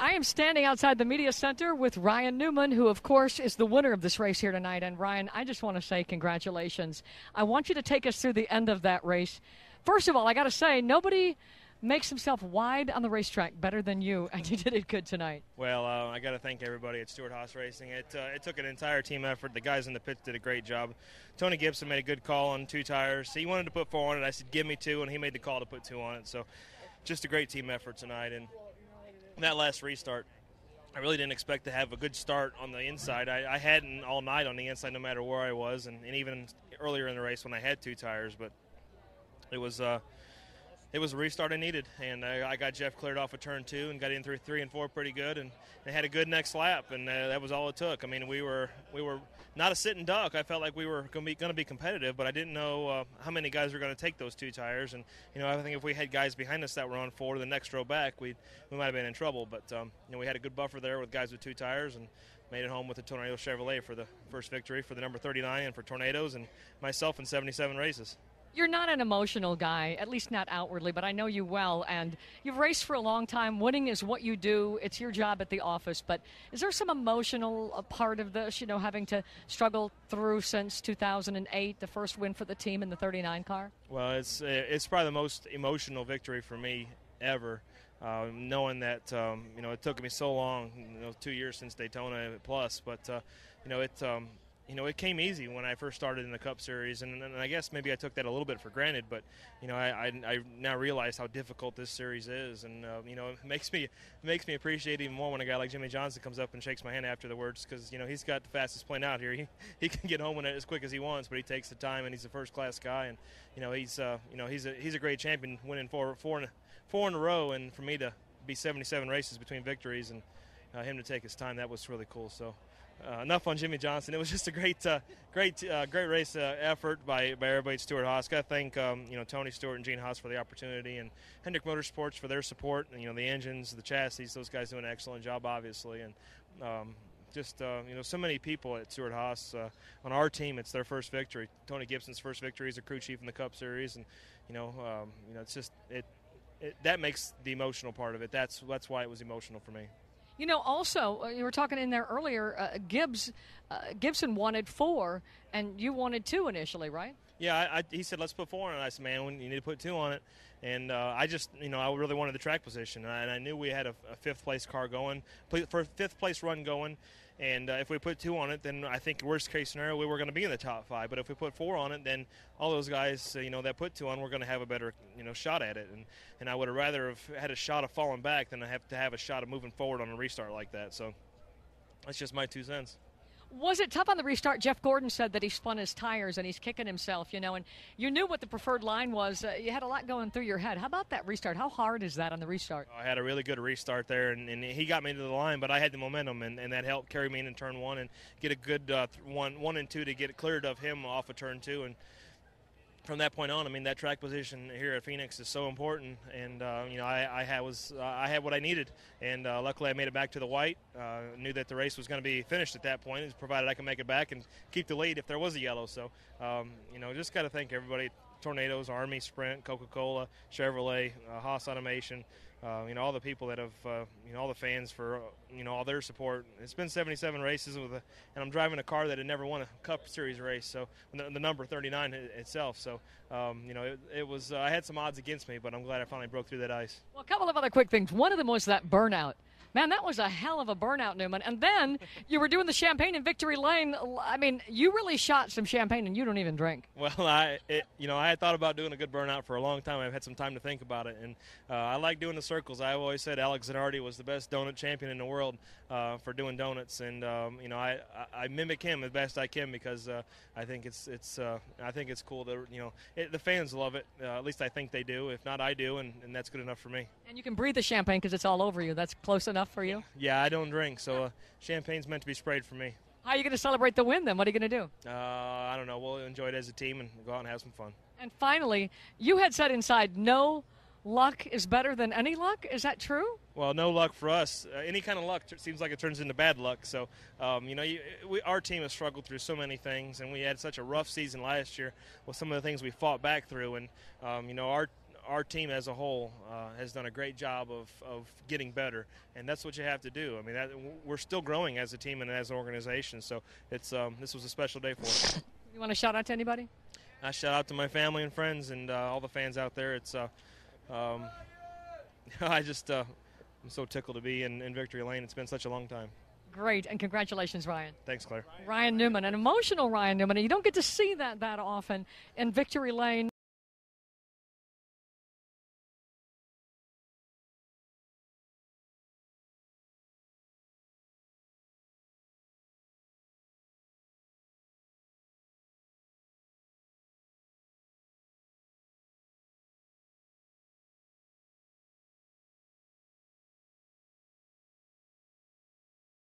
I am standing outside the media center with Ryan Newman, who, of course, is the winner of this race here tonight. And, Ryan, I just want to say congratulations. I want you to take us through the end of that race. First of all, I got to say, nobody makes himself wide on the racetrack better than you, and you did it good tonight. Well, I got to thank everybody at Stewart-Haas Racing. It took an entire team effort. The guys in the pits did a great job. Tony Gibson made a good call on 2 tires. He wanted to put 4 on it. I said, give me 2, and he made the call to put 2 on it. So just a great team effort tonight. And that last restart, I really didn't expect to have a good start on the inside. I hadn't all night on the inside no matter where I was, and even earlier in the race when I had 2 tires. But it was a restart I needed, and I got Jeff cleared off of turn 2 and got in through 3 and 4 pretty good, and they had a good next lap, and that was all it took. I mean, we were not a sitting duck. I felt like we were going to be competitive, but I didn't know how many guys were going to take those 2 tires. And I think if we had guys behind us that were on 4 the next row back, we might have been in trouble. But we had a good buffer there with guys with 2 tires, and made it home with the Tornado Chevrolet for the first victory for the number 39 and for Tornadoes and myself in 77 races. You're not an emotional guy, at least not outwardly, but I know you well, and you've raced for a long time. Winning is what you do. It's your job at the office. But is there some emotional part of this, having to struggle through since 2008, the first win for the team in the 39 car? Well, it's probably the most emotional victory for me ever, knowing that, it took me so long, 2 years since Daytona plus, but, it came easy when I first started in the Cup Series, and I guess maybe I took that a little bit for granted. But I now realize how difficult this series is, and it makes me appreciate even more when a guy like Jimmy Johnson comes up and shakes my hand after the words, because he's got the fastest plane out here. He can get home in it as quick as he wants, but he takes the time, and he's a first class guy, and he's a great champion, winning four in a row, and for me to be 77 races between victories and him to take his time, that was really cool. So. Enough on Jimmy Johnson. It was just a great race effort by everybody at Stewart-Haas. Got to thank Tony Stewart and Gene Haas for the opportunity, and Hendrick Motorsports for their support. And, the engines, the chassis, those guys do an excellent job, obviously. And so many people at Stewart-Haas. On our team, it's their first victory. Tony Gibson's first victory as a crew chief in the Cup Series, and it's just that makes the emotional part of it. That's why it was emotional for me. Also, you were talking in there earlier, Gibson wanted 4, and you wanted 2 initially, right? Yeah, he said, let's put 4 on it. I said, man, you need to put 2 on it. And I just, I really wanted the track position. And I knew we had a 5th-place car going, for a 5th-place run going. And if we put 2 on it, then I think worst-case scenario, we were going to be in the top 5. But if we put 4 on it, then all those guys, that put 2 on, we're going to have a better, shot at it. And I would have rather have had a shot of falling back than I have to have a shot of moving forward on a restart like that. So that's just my 2 cents. Was it tough on the restart? Jeff Gordon said that he spun his tires and he's kicking himself, and you knew what the preferred line was. You had a lot going through your head. How about that restart? How hard is that on the restart? I had a really good restart there, and he got me to the line, but I had the momentum, and that helped carry me into turn 1 and get a good 1 and 2 to get it cleared of him off of turn 2. And from that point on, that track position here at Phoenix is so important, and I had what I needed, and luckily I made it back to the white. Knew that the race was going to be finished at that point, provided I could make it back and keep the lead if there was a yellow. So, just got to thank everybody: Tornadoes, Army, Sprint, Coca-Cola, Chevrolet, Haas Automation. All the people that have, all the fans for, all their support. It's been 77 races, and I'm driving a car that had never won a Cup Series race, so the number 39 itself. So, it was, I had some odds against me, but I'm glad I finally broke through that ice. Well, a couple of other quick things. One of them was that burnout. Man, that was a hell of a burnout, Newman. And then you were doing the champagne in Victory Lane. You really shot some champagne, and you don't even drink. Well, I had thought about doing a good burnout for a long time. I've had some time to think about it, and I like doing the circles. I've always said Alex Zanardi was the best donut champion in the world for doing donuts, and I mimic him as best I can because I think it's cool that the fans love it. At least I think they do. If not, I do, and that's good enough for me. And you can breathe the champagne because it's all over you. That's close enough for you? Yeah, I don't drink, so champagne's meant to be sprayed for me. How are you going to celebrate the win, then? What are you going to do? I don't know. We'll enjoy it as a team and go out and have some fun. And finally, you had said inside, no luck is better than any luck. Is that true? Well, no luck for us. Any kind of luck seems like it turns into bad luck. So, our team has struggled through so many things, and we had such a rough season last year with some of the things we fought back through. And, our team as a whole has done a great job of getting better, and that's what you have to do. I mean, we're still growing as a team and as an organization, so it's this was a special day for us. You want to shout out to anybody? I shout out to my family and friends and all the fans out there. It's I just I'm so tickled to be in Victory Lane. It's been such a long time. Great, and congratulations, Ryan. Thanks, Claire. Ryan Newman, an emotional Ryan Newman. You don't get to see that often in Victory Lane.